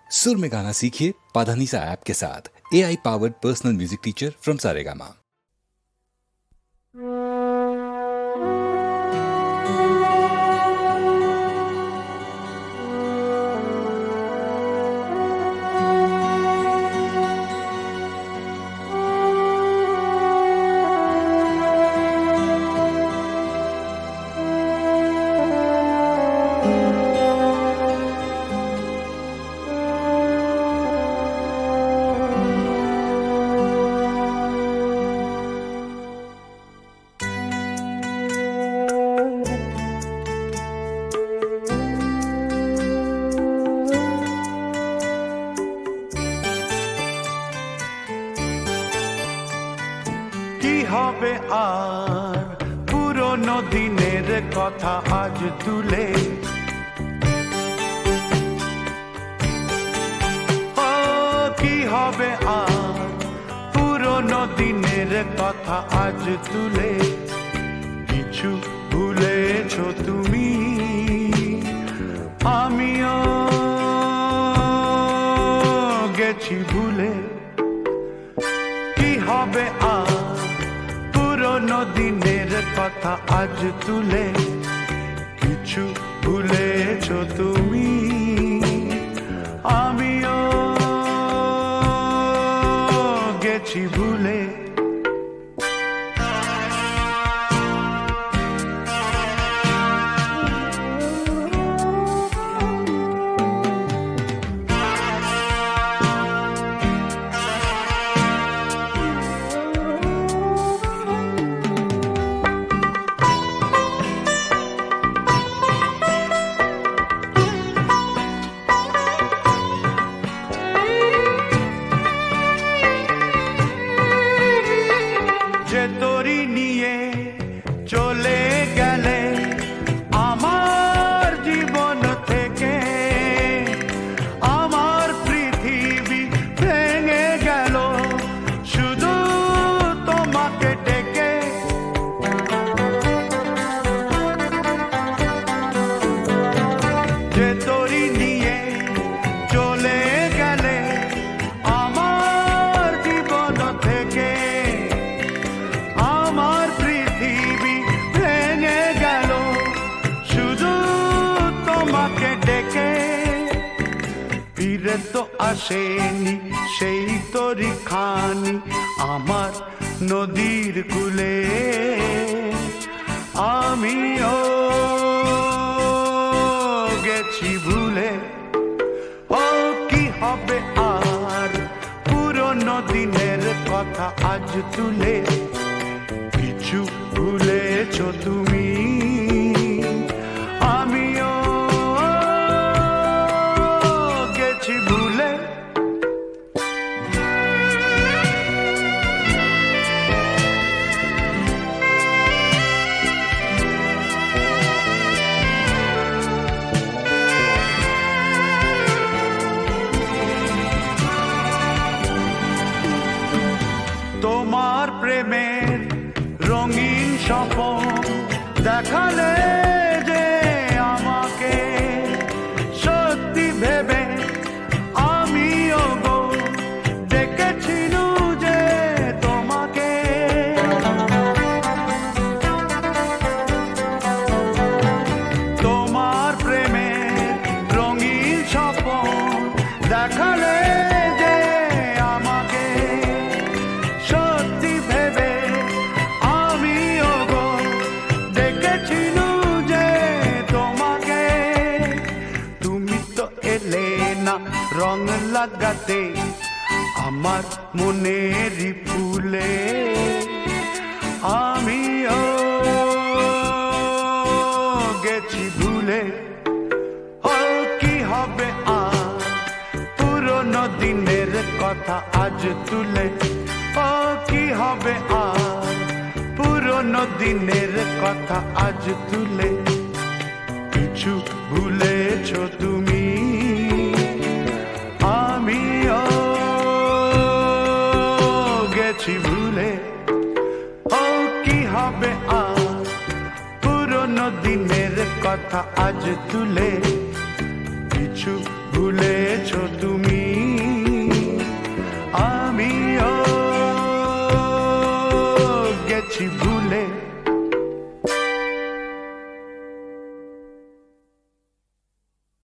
सुर में गाना सीखिए पाधानीसा ऐप के साथ। AI powered personal music teacher from Saregama. হবে আর পুরনো দিনের কথা আজ তুলে, কি হবে আর পুরনো দিনের কথা আজ তুলে। কিছু ভুলেছো তুমি, আমিও গেছি ভুলে। কি হবে আর পুরনো দিনের কথা আজ তুলে। কিছু ভুলেছো তুমি, আমিও গেছি ভুলে। যে তোরি নিয়ে চলে গেলে আমার জীবন থেকে, আমার পৃথিবী ভেঙে গেল শুধু তোমাকে ডেকে। যে তোরি নিয়ে চলে গেলে আমার জীবন থেকে, আমার পৃথিবী ভেঙে গেল শুধু তোমাকে ডেকে। ফিরে তো আসেনি সেই তরি খানি আমার নদীর কূলে। আমিও গেছি ভুলে। ও কি হবে আর পুরনো দিনের কথা আজ তুলে। কিছু ভুলেছো তুমি, আমিও গেছি ভুলে। তোমার প্রেমের রঙিন স্বপ্ন দেখালে যে আমাকে, সত্যি ভেবে আমিও গো ডেকেছিলু যে তোমাকে। তোমার প্রেমের রঙিন স্বপ্ন দেখালে যে আমাকে, সত্যি ভেবে আমিও গো ডেকেছিলু যে তোমাকে। তুমি তো এলে না রং লাগাতে আমার মনেরই ফুলে। আমিও গেছি ভুলে। ও কি হবে আর পুরনো দিনের কথা আজ তুলে। ও কি হবে আর পুরনো দিনের কথা আজ তুলে। কিছু ভুলেছো তুমি, আমিও গেছি ভুলে। ও কি হবে আর পুরনো দিনের কথা আজ তুলে। কিছু ভুলেছো তুমি। আমিও গেছি ভুলে